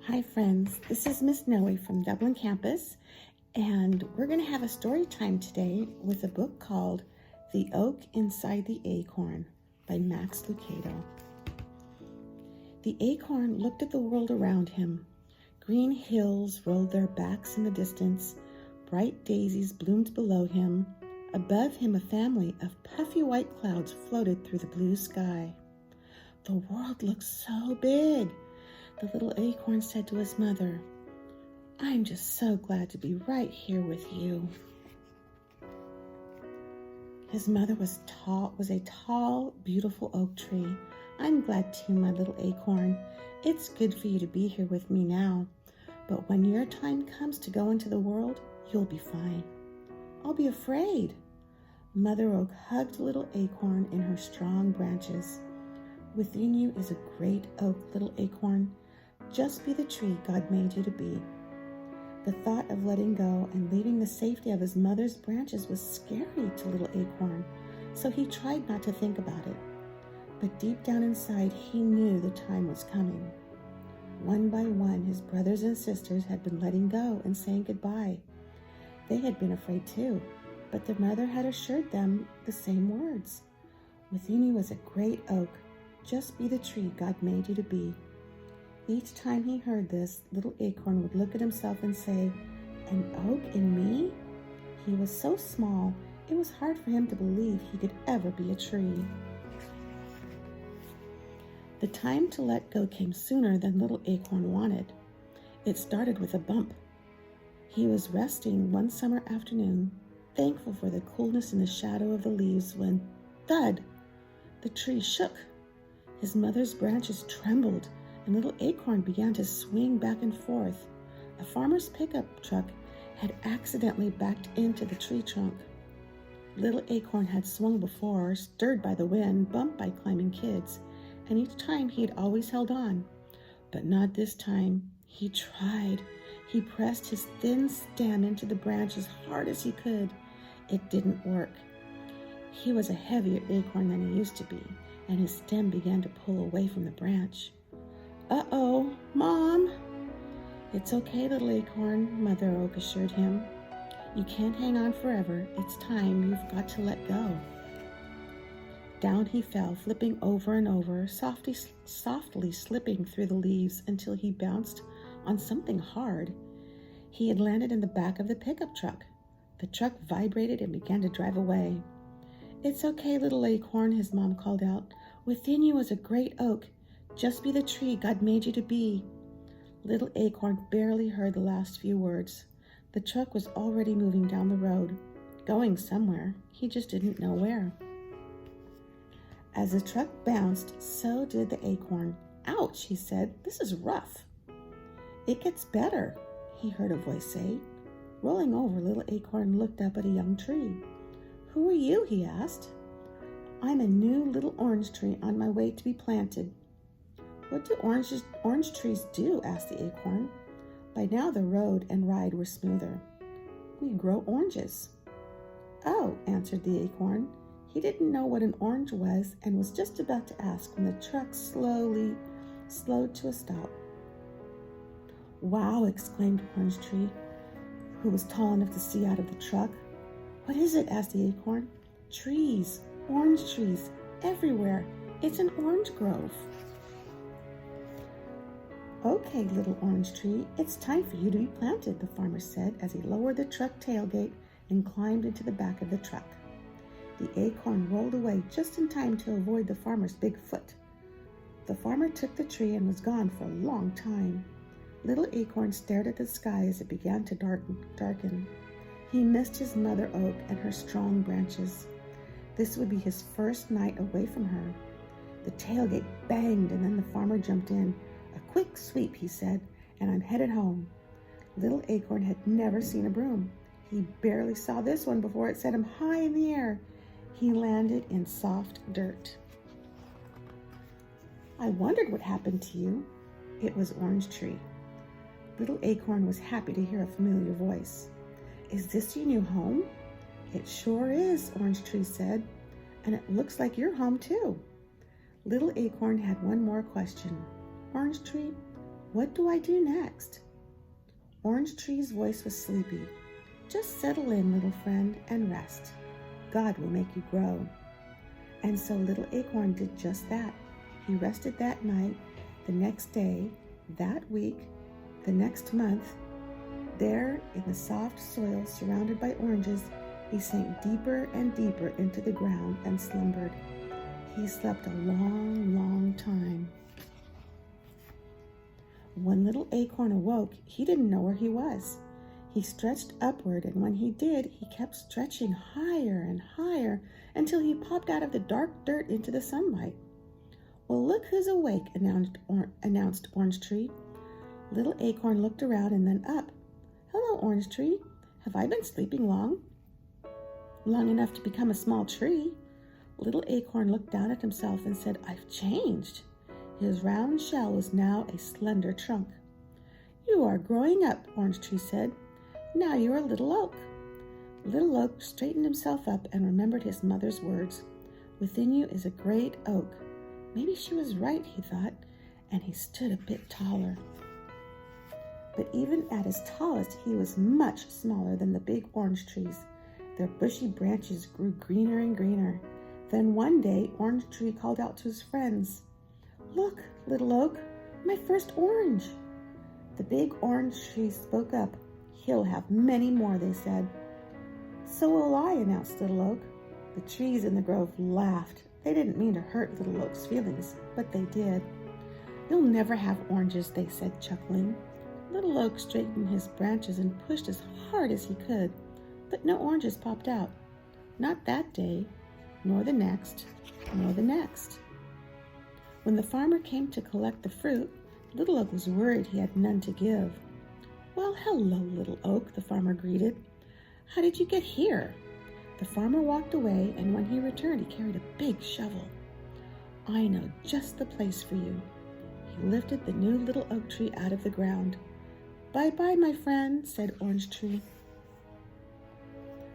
Hi friends, this is Miss Noe from Dublin campus, and we're going to have a story time today with a book called The Oak Inside the Acorn by Max Lucado. The acorn looked at the world around him. Green hills rolled their backs in the distance, bright daisies bloomed below him. Above him a family of puffy white clouds floated through the blue sky. The world looks so big, the little acorn said to his mother. I'm just so glad to be right here with you. His mother was a tall, beautiful oak tree. I'm glad too, my little acorn. It's good for you to be here with me now. But when your time comes to go into the world, you'll be fine. I'll be afraid. Mother Oak hugged the little acorn in her strong branches. Within you is a great oak, little acorn. Just be the tree God made you to be. The thought of letting go and leaving the safety of his mother's branches was scary to little acorn, so he tried not to think about it. But deep down inside, he knew the time was coming. One by one, his brothers and sisters had been letting go and saying goodbye. They had been afraid too, but their mother had assured them the same words. Within you is a great oak. Just be the tree God made you to be. Each time he heard this, little acorn would look at himself and say, an oak in me? He was so small, it was hard for him to believe he could ever be a tree. The time to let go came sooner than little acorn wanted. It started with a bump. He was resting one summer afternoon, thankful for the coolness in the shadow of the leaves, when, thud, the tree shook. His mother's branches trembled, and little acorn began to swing back and forth. A farmer's pickup truck had accidentally backed into the tree trunk. Little acorn had swung before, stirred by the wind, bumped by climbing kids, and each time he had always held on. But not this time. He tried. He pressed his thin stem into the branch as hard as he could. It didn't work. He was a heavier acorn than he used to be, and his stem began to pull away from the branch. Uh-oh, Mom! It's okay, little acorn, Mother Oak assured him. You can't hang on forever. It's time you've got to let go. Down he fell, flipping over and over, softly slipping through the leaves until he bounced on something hard. He had landed in the back of the pickup truck. The truck vibrated and began to drive away. It's okay, little acorn, his mom called out. Within you is a great oak. Just be the tree God made you to be. Little acorn barely heard the last few words. The truck was already moving down the road, going somewhere. He just didn't know where. As the truck bounced, so did the acorn. Ouch, he said. This is rough. It gets better, he heard a voice say. Rolling over, little acorn looked up at a young tree. Who are you? He asked. I'm a new little orange tree on my way to be planted. What do orange trees do? Asked the acorn. By now the road and ride were smoother. We grow oranges. Oh, answered the acorn. He didn't know what an orange was and was just about to ask when the truck slowed to a stop. Wow, exclaimed Orange Tree, who was tall enough to see out of the truck. What is it? Asked the acorn. Trees, orange trees, everywhere. It's an orange grove. Okay, little orange tree, it's time for you to be planted, the farmer said as he lowered the truck tailgate and climbed into the back of the truck. The acorn rolled away just in time to avoid the farmer's big foot. The farmer took the tree and was gone for a long time. Little acorn stared at the sky as it began to darken. He missed his mother oak and her strong branches. This would be his first night away from her. The tailgate banged and then the farmer jumped in. A quick sweep, he said, and I'm headed home. Little acorn had never seen a broom. He barely saw this one before it set him high in the air. He landed in soft dirt. I wondered what happened to you. It was Orange Tree. Little acorn was happy to hear a familiar voice. Is this your new home? It sure is, Orange Tree said, and it looks like you're home too. Little acorn had one more question. Orange Tree, What do I do next? Orange Tree's voice was sleepy. Just settle in, little friend, and rest. God will make you grow. And so little Acorn did just that. He rested that night, the next day, that week, the next month. There, in the soft soil surrounded by oranges, he sank deeper and deeper into the ground and slumbered. He slept a long, long time. When little Acorn awoke, he didn't know where he was. He stretched upward, and when he did, he kept stretching higher and higher until he popped out of the dark dirt into the sunlight. Well, look who's awake, announced Orange Tree. Little Acorn looked around and then up. Hello, Orange Tree. Have I been sleeping long? Long enough to become a small tree? Little Acorn looked down at himself and said, I've changed. His round shell was now a slender trunk. You are growing up, Orange Tree said. Now you are Little Oak. Little Oak straightened himself up and remembered his mother's words. Within you is a great oak. Maybe she was right, he thought, and he stood a bit taller. But even at his tallest, he was much smaller than the big orange trees. Their bushy branches grew greener and greener. Then one day, Orange Tree called out to his friends, Look, Little Oak, my first orange. The big orange tree spoke up. He'll have many more, they said. So will I, announced Little Oak. The trees in the grove laughed. They didn't mean to hurt Little Oak's feelings, but they did. You'll never have oranges, they said, chuckling. Little Oak straightened his branches and pushed as hard as he could, but no oranges popped out. Not that day, nor the next, nor the next. When the farmer came to collect the fruit, Little Oak was worried he had none to give. Well, hello, Little Oak, the farmer greeted. How did you get here? The farmer walked away, and when he returned, he carried a big shovel. I know just the place for you. He lifted the new Little Oak Tree out of the ground. Bye-bye, my friend, said Orange Tree.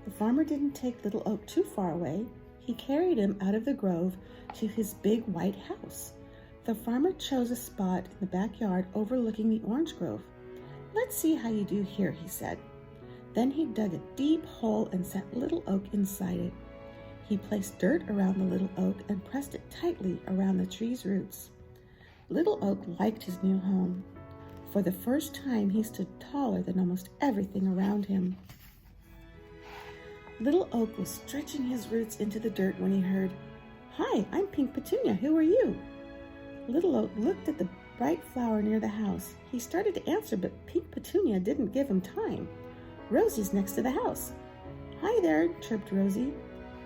The farmer didn't take Little Oak too far away. He carried him out of the grove to his big white house. The farmer chose a spot in the backyard overlooking the orange grove. Let's see how you do here, he said. Then he dug a deep hole and set Little Oak inside it. He placed dirt around the little oak and pressed it tightly around the tree's roots. Little Oak liked his new home. For the first time, he stood taller than almost everything around him. Little Oak was stretching his roots into the dirt when he heard, Hi, I'm Pink Petunia. Who are you? Little Oak looked at the bright flower near the house. He started to answer, but Pink Petunia didn't give him time. Rosie's next to the house. Hi there, chirped Rosie.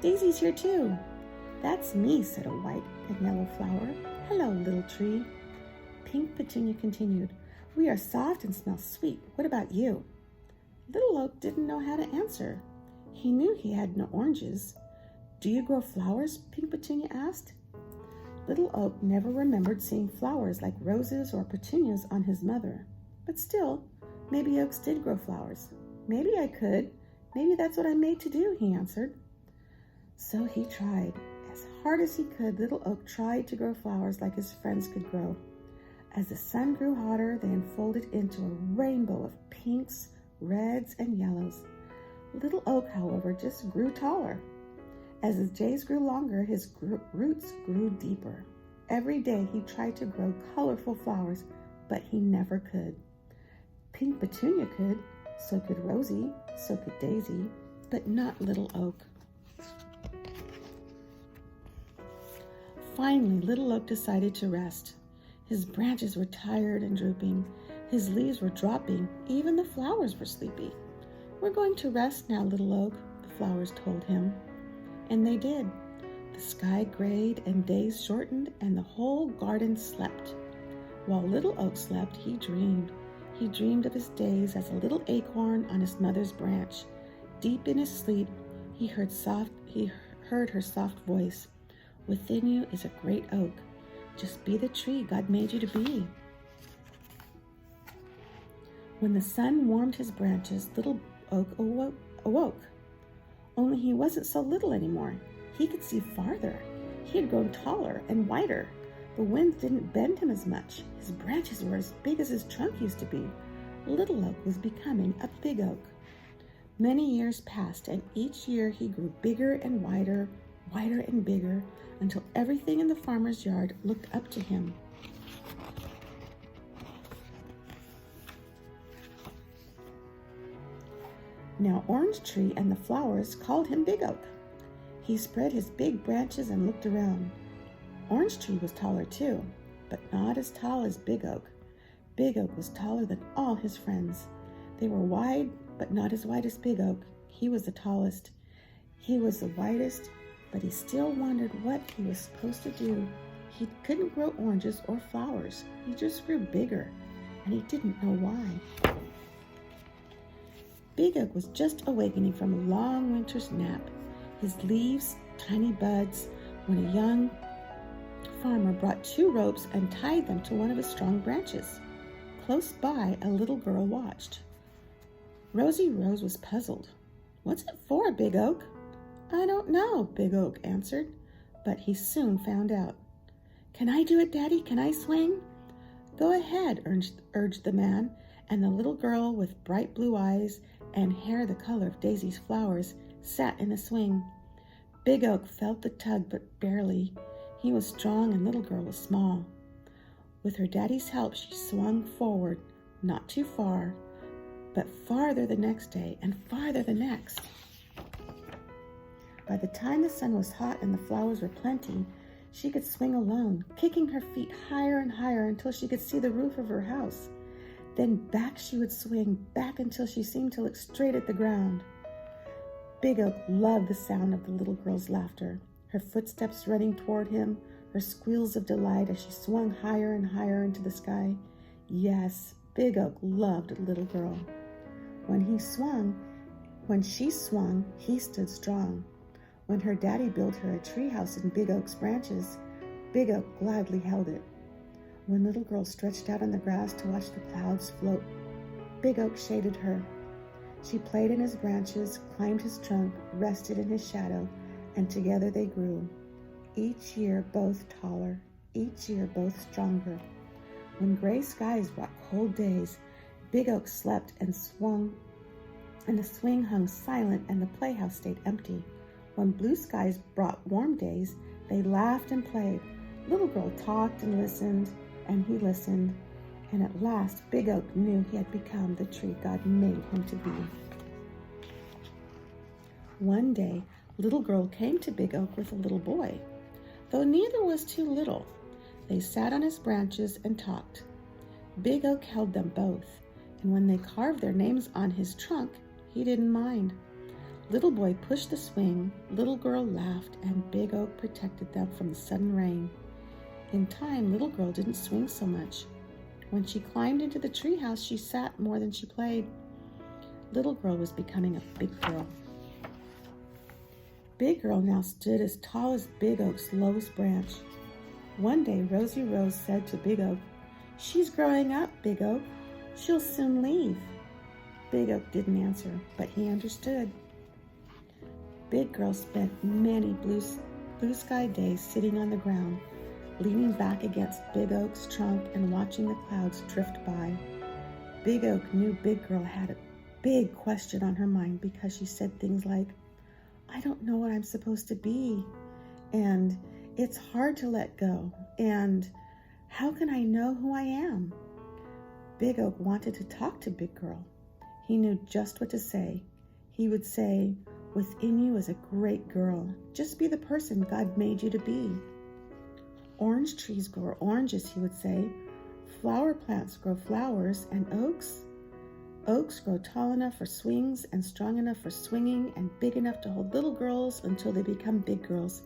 Daisy's here too. That's me, said a white and yellow flower. Hello, little tree. Pink Petunia continued. We are soft and smell sweet. What about you? Little Oak didn't know how to answer. He knew he had no oranges. Do you grow flowers? Pink Petunia asked. Little Oak never remembered seeing flowers like roses or petunias on his mother. But still, maybe oaks did grow flowers. Maybe I could. Maybe that's what I'm made to do, he answered. So he tried. As hard as he could, Little Oak tried to grow flowers like his friends could grow. As the sun grew hotter, they unfolded into a rainbow of pinks, reds, and yellows. Little Oak, however, just grew taller. As his days grew longer, his roots grew deeper. Every day he tried to grow colorful flowers, but he never could. Pink Petunia could, so could Rosie, so could Daisy, but not Little Oak. Finally, Little Oak decided to rest. His branches were tired and drooping. His leaves were dropping. Even the flowers were sleepy. We're going to rest now, Little Oak, the flowers told him. And they did. The sky grayed and days shortened and the whole garden slept. While Little Oak slept, he dreamed. He dreamed of his days as a little acorn on his mother's branch. Deep in his sleep, he heard her soft voice. Within you is a great oak. Just be the tree God made you to be. When the sun warmed his branches, Little Oak awoke. Only he wasn't so little anymore. He could see farther. He had grown taller and wider. The wind didn't bend him as much. His branches were as big as his trunk used to be. Little Oak was becoming a big oak. Many years passed, and each year he grew bigger and wider, wider and bigger, until everything in the farmer's yard looked up to him. Now Orange Tree and the flowers called him Big Oak. He spread his big branches and looked around. Orange Tree was taller too, but not as tall as Big Oak. Big Oak was taller than all his friends. They were wide, but not as wide as Big Oak. He was the tallest. He was the widest, but he still wondered what he was supposed to do. He couldn't grow oranges or flowers. He just grew bigger, and he didn't know why. Big Oak was just awakening from a long winter's nap, his leaves tiny buds, when a young farmer brought 2 ropes and tied them to one of his strong branches. Close by, a little girl watched. Rosie Rose was puzzled. "What's it for, Big Oak?" "I don't know," Big Oak answered, but he soon found out. "Can I do it, Daddy? Can I swing?" "Go ahead," urged the man, and the little girl with bright blue eyes and hair the color of Daisy's flowers sat in the swing. Big Oak felt the tug, but barely. He was strong and little girl was small. With her daddy's help, she swung forward, not too far, but farther the next day and farther the next. By the time the sun was hot and the flowers were plenty, she could swing alone, kicking her feet higher and higher until she could see the roof of her house. Then back she would swing, back until she seemed to look straight at the ground. Big Oak loved the sound of the little girl's laughter, her footsteps running toward him, her squeals of delight as she swung higher and higher into the sky. Yes, Big Oak loved little girl. When she swung, he stood strong. When her daddy built her a treehouse in Big Oak's branches, Big Oak gladly held it. When little girl stretched out on the grass to watch the clouds float, Big Oak shaded her. She played in his branches, climbed his trunk, rested in his shadow, and together they grew. Each year both taller, each year both stronger. When gray skies brought cold days, Big Oak slept and swung, and the swing hung silent and the playhouse stayed empty. When blue skies brought warm days, they laughed and played. Little girl talked and listened, and he listened, and at last Big Oak knew he had become the tree God made him to be. One day, little girl came to Big Oak with a little boy. Though neither was too little, they sat on his branches and talked. Big Oak held them both, and when they carved their names on his trunk, he didn't mind. Little boy pushed the swing, little girl laughed, and Big Oak protected them from the sudden rain. In time, little girl didn't swing so much. When she climbed into the treehouse, she sat more than she played. Little girl was becoming a big girl. Big girl now stood as tall as Big Oak's lowest branch. One day, Rosie Rose said to Big Oak, "She's growing up, Big Oak. She'll soon leave." Big Oak didn't answer, but he understood. Big girl spent many blue sky days sitting on the ground, leaning back against Big Oak's trunk and watching the clouds drift by. Big Oak knew Big girl had a big question on her mind because she said things like, "I don't know what I'm supposed to be," and "It's hard to let go," and "How can I know who I am?" Big Oak wanted to talk to Big girl. He knew just what to say. He would say, "Within you is a great girl. Just be the person God made you to be." Orange trees grow oranges, he would say. Flower plants grow flowers, and oaks grow tall enough for swings and strong enough for swinging and big enough to hold little girls until they become big girls.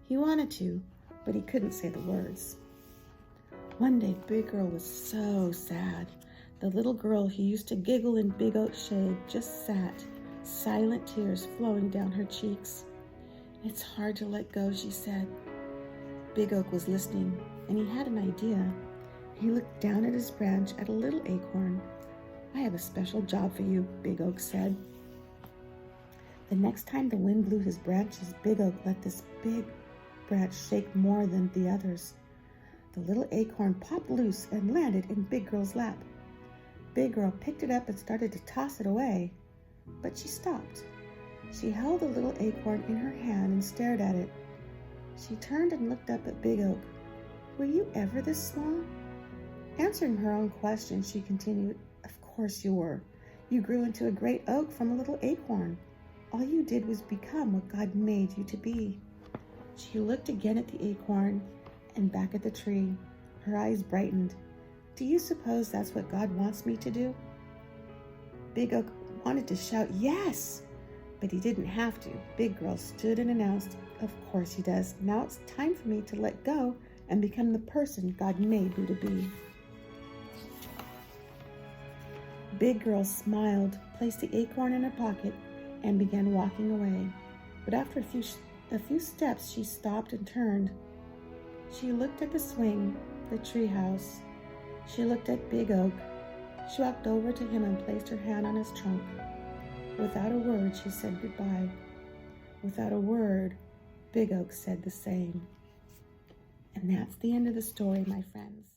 He wanted to, but he couldn't say the words. One day, Big Girl was so sad. The little girl who used to giggle in Big Oak's shade just sat, silent tears flowing down her cheeks. "It's hard to let go," she said. Big Oak was listening, and he had an idea. He looked down at his branch at a little acorn. "I have a special job for you," Big Oak said. The next time the wind blew his branches, Big Oak let this big branch shake more than the others. the little acorn popped loose and landed in Big Girl's lap. Big Girl picked it up and started to toss it away, but she stopped. She held the little acorn in her hand and stared at it. She turned and looked up at Big Oak. "Were you ever this small?" Answering her own question, she continued, "Of course you were. You grew into a great oak from a little acorn. All you did was become what God made you to be." She looked again at the acorn and back at the tree. Her eyes brightened. "Do you suppose that's what God wants me to do?" Big Oak wanted to shout yes, but he didn't have to. Big Girl stood and announced, "Of course he does. Now it's time for me to let go and become the person God made me to be." Big Girl smiled, placed the acorn in her pocket, and began walking away. But after a few steps, she stopped and turned. She looked at the swing, the treehouse. She looked at Big Oak. She walked over to him and placed her hand on his trunk. Without a word, she said goodbye. Without a word, Big Oak said the same. And that's the end of the story, my friends.